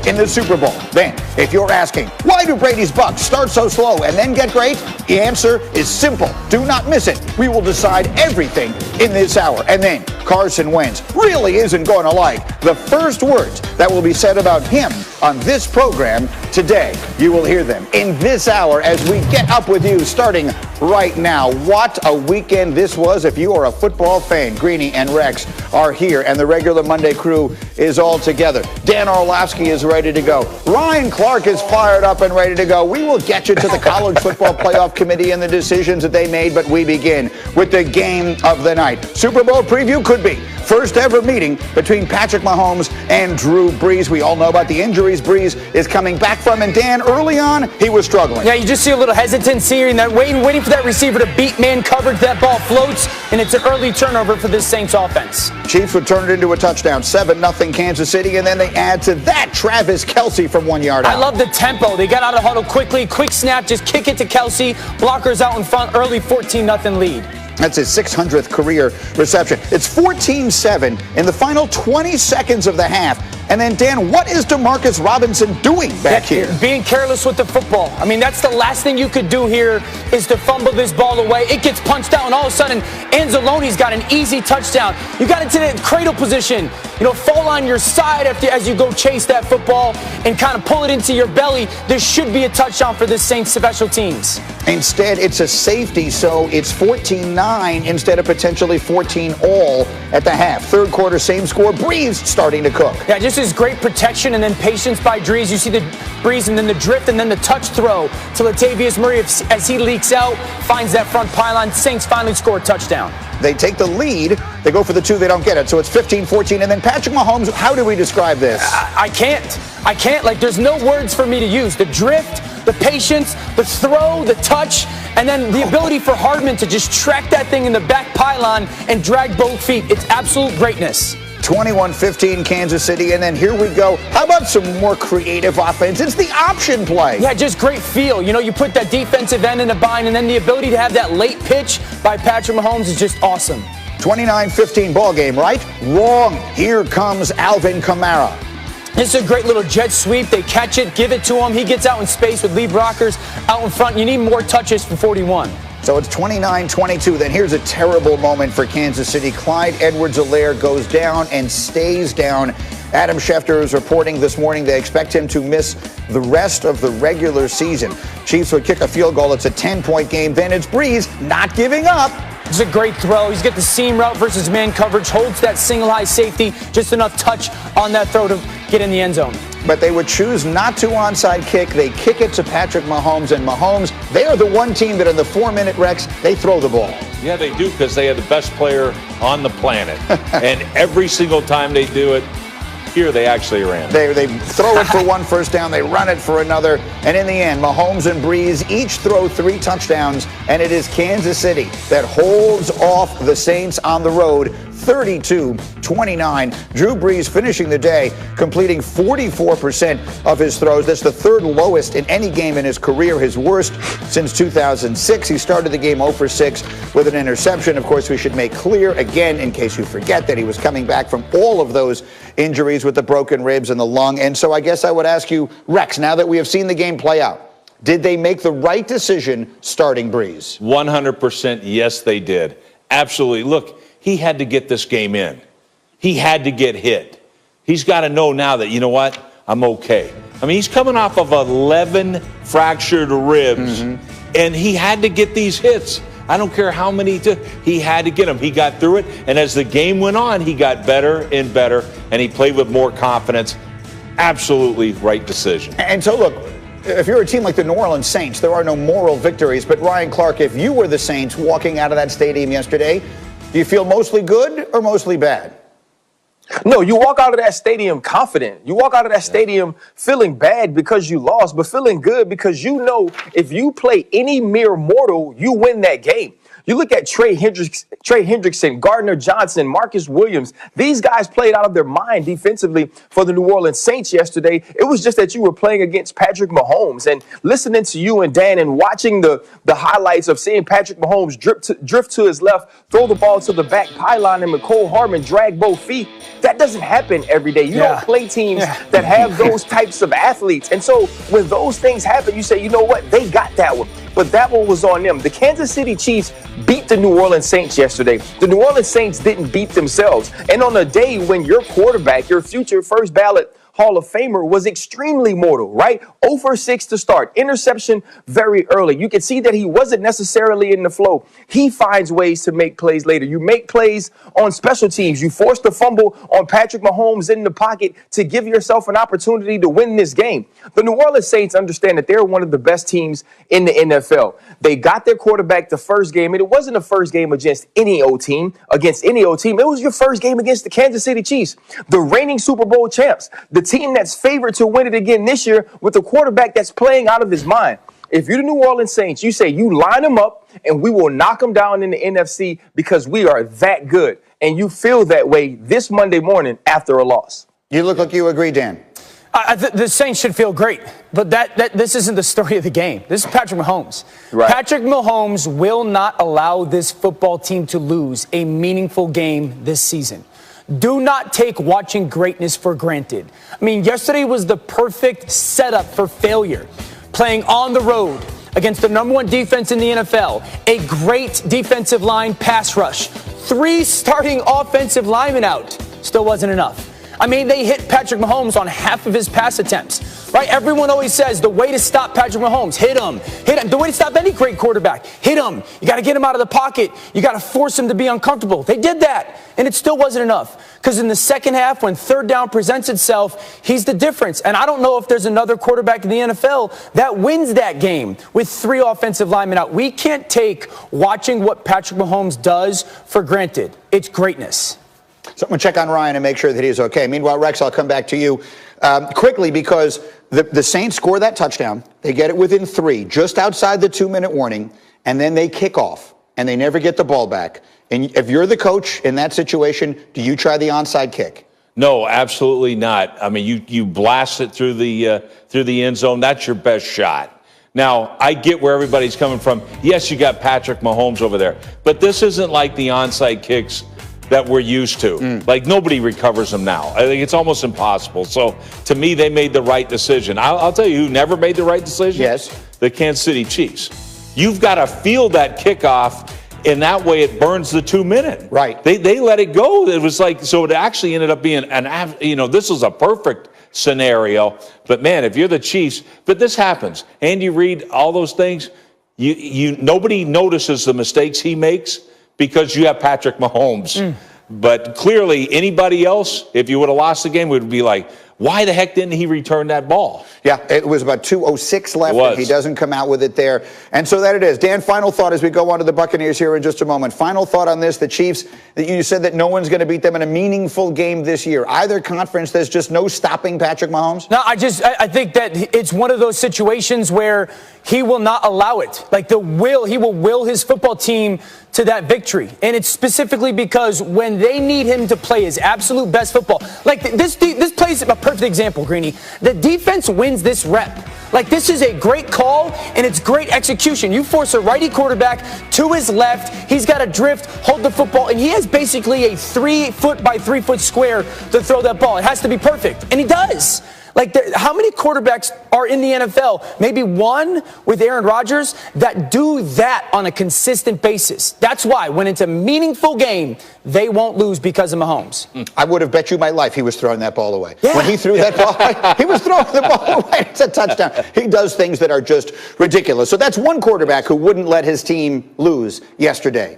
in the Super Bowl. Then, if you're asking, why do Brady's Bucks start so slow and then get great? The answer is simple. Do not miss it. We will decide everything in this hour. And then, Carson Wentz really isn't going to like the first words that will be said about him on this program today. You will hear them in this hour as we get up with you starting right now. What a weekend this was. If you are a football fan, Greeny and Rex are here, and the regular Monday crew is all together. Dan Orlovsky is ready to go. Ryan Clark is fired up and ready to go. We will get you to the College Football Playoff Committee and the decisions that they made, but we begin with the game of the night. Super Bowl preview could be first ever meeting between Patrick Mahomes and Drew Brees. We all know about the injuries Brees is coming back from, and Dan, early on, he was struggling. Yeah, you just see a little hesitancy here, and that waiting for that receiver to beat man coverage. That ball floats, and it's an early turnover for this Saints offense. Chiefs would turn it into a touchdown, 7-0 Kansas City, and then they add to that Travis Kelce from 1 yard out. I love the tempo. They got out of the huddle quickly, quick snap, just kick it to Kelce. Blockers out in front, early 14-0 lead. That's his 600th career reception. It's 14-7 in the final 20 seconds of the half. And then, Dan, what is Demarcus Robinson doing back here? Being careless with the football. I mean, that's the last thing you could do here is to fumble this ball away. It gets punched out, and all of a sudden, Anzalone's got an easy touchdown. You got into the cradle position. Fall on your side as you go chase that football and kind of pull it into your belly. There should be a touchdown for this Saints special teams. Instead, it's a safety, so it's 14-9 instead of potentially 14-all at the half. Third quarter, same score. Brees starting to cook. Yeah, just his great protection and then patience by Brees. You see the Brees and then the drift and then the touch throw to Latavius Murray as he leaks out, finds that front pylon. Saints finally score a touchdown. They take the lead. They go for the two. They don't get it. So it's 15-14. And then Patrick Mahomes, how do we describe this? I can't. Like, there's no words for me to use. The drift, the patience, the throw, the touch, and then the ability for Hardman to just track that thing in the back pylon and drag both feet. It's absolute greatness. 21-15 Kansas City, and then here we go. How about some more creative offense? It's the option play. Yeah, just great feel. You put that defensive end in a bind, and then the ability to have that late pitch by Patrick Mahomes is just awesome. 29-15 ball game, right? Wrong. Here comes Alvin Kamara. This is a great little jet sweep. They catch it, give it to him. He gets out in space with lead blockers out in front. You need more touches for 41. So it's 29-22. Then here's a terrible moment for Kansas City. Clyde Edwards-Helaire goes down and stays down. Adam Schefter is reporting this morning they expect him to miss the rest of the regular season. Chiefs would kick a field goal. It's a 10-point game. Then it's Brees not giving up. It's a great throw. He's got the seam route versus man coverage, holds that single high safety, just enough touch on that throw to get in the end zone. But they would choose not to onside kick. They kick it to Patrick Mahomes, and Mahomes, they are the one team that in the 4-minute Rex, they throw the ball. Yeah, they do, because they have the best player on the planet. And every single time they do it, here they actually ran. They throw it for one first down, they run it for another, and in the end, Mahomes and Brees each throw 3 touchdowns, and it is Kansas City that holds off the Saints on the road 32-29. Drew Brees finishing the day, completing 44% of his throws. That's the third lowest in any game in his career, his worst since 2006. He started the game 0 for 6 with an interception. Of course, we should make clear, again, in case you forget, that he was coming back from all of those injuries with the broken ribs and the lung. And so I guess I would ask you, Rex, now that we have seen the game play out, did they make the right decision starting Brees? 100% yes, they did. Absolutely. Look, he had to get this game in. He had to get hit. He's got to know now that, you know what, I'm okay. I mean, he's coming off of 11 fractured ribs, and he had to get these hits. I don't care how many, he had to get them. He got through it, and as the game went on, he got better and better, and he played with more confidence. Absolutely right decision. And so, look, if you're a team like the New Orleans Saints, there are no moral victories. But, Ryan Clark, if you were the Saints walking out of that stadium yesterday, do you feel mostly good or mostly bad? No, you walk out of that stadium confident. You walk out of that stadium feeling bad because you lost, but feeling good because you know if you play any mere mortal, you win that game. You look at Trey Hendrickson, Gardner Johnson, Marcus Williams. These guys played out of their mind defensively for the New Orleans Saints yesterday. It was just that you were playing against Patrick Mahomes, and listening to you and Dan and watching the highlights of seeing Patrick Mahomes drift to his left, throw the ball to the back pylon, and Mecole Hardman drag both feet. That doesn't happen every day. You don't play teams that have those types of athletes. And so when those things happen, you say, you know what? They got that one. But that one was on them. The Kansas City Chiefs beat the New Orleans Saints yesterday. The New Orleans Saints didn't beat themselves. And on a day when your quarterback, your future first ballot Hall of Famer, was extremely mortal, right? 0 for 6 to start. Interception very early. You can see that he wasn't necessarily in the flow. He finds ways to make plays later. You make plays on special teams. You force the fumble on Patrick Mahomes in the pocket to give yourself an opportunity to win this game. The New Orleans Saints understand that they're one of the best teams in the NFL. They got their quarterback the first game, and it wasn't the first game against any old team. It was your first game against the Kansas City Chiefs, the reigning Super Bowl champs, the team that's favored to win it again this year with a quarterback that's playing out of his mind. If you're the New Orleans Saints, you say you line them up and we will knock them down in the NFC because we are that good. And you feel that way this Monday morning after a loss. You look like you agree, Dan. The Saints should feel great, but this isn't the story of the game. This is Patrick Mahomes. Right. Patrick Mahomes will not allow this football team to lose a meaningful game this season. Do not take watching greatness for granted. I mean, yesterday was the perfect setup for failure. Playing on the road against the #1 defense in the NFL, a great defensive line pass rush, 3 starting offensive linemen out. Still wasn't enough. I mean, they hit Patrick Mahomes on half of his pass attempts, right? Everyone always says the way to stop Patrick Mahomes, hit him. The way to stop any great quarterback, hit him. You got to get him out of the pocket. You got to force him to be uncomfortable. They did that, and it still wasn't enough. Because in the second half, when third down presents itself, he's the difference. And I don't know if there's another quarterback in the NFL that wins that game with 3 offensive linemen out. We can't take watching what Patrick Mahomes does for granted. It's greatness. So I'm going to check on Ryan and make sure that he's okay. Meanwhile, Rex, I'll come back to you quickly because the Saints score that touchdown. They get it within 3, just outside the 2-minute warning, and then they kick off, and they never get the ball back. And if you're the coach in that situation, do you try the onside kick? No, absolutely not. I mean, you blast it through the end zone. That's your best shot. Now, I get where everybody's coming from. Yes, you got Patrick Mahomes over there, but this isn't like the onside kicks that we're used to. Like, nobody recovers them now. I think it's almost impossible. So, to me, they made the right decision. I'll tell you who never made the right decision. Yes. The Kansas City Chiefs. You've got to feel that kickoff, and that way it burns the 2-minute. Right. They let it go. It was like, so it actually ended up being this was a perfect scenario. But, man, if you're the Chiefs, but this happens. Andy Reid, all those things, nobody notices the mistakes he makes, because you have Patrick Mahomes. But clearly, anybody else, if you would have lost the game, would be like, why the heck didn't he return that ball? Yeah, it was about 2:06 left, and he doesn't come out with it there. And so that it is. Dan, final thought as we go on to the Buccaneers here in just a moment. Final thought on this, the Chiefs, you said that no one's going to beat them in a meaningful game this year. Either conference, there's just no stopping Patrick Mahomes? No, I think that it's one of those situations where he will not allow it. Like he will will his football team to that victory. And it's specifically because when they need him to play his absolute best football, like this plays a perfect example, Greeny. The defense wins this rep. Like, this is a great call, and it's great execution. You force a righty quarterback to his left. He's got to drift, hold the football, and he has basically a 3-foot by 3-foot square to throw that ball. It has to be perfect, and he does. Like, how many quarterbacks are in the NFL? Maybe one with Aaron Rodgers that do that on a consistent basis. That's why when it's a meaningful game, they won't lose because of Mahomes. I would have bet you my life he was throwing that ball away. Yeah. When he threw that ball away, he was throwing the ball away. It's a touchdown. He does things that are just ridiculous. So that's one quarterback who wouldn't let his team lose yesterday.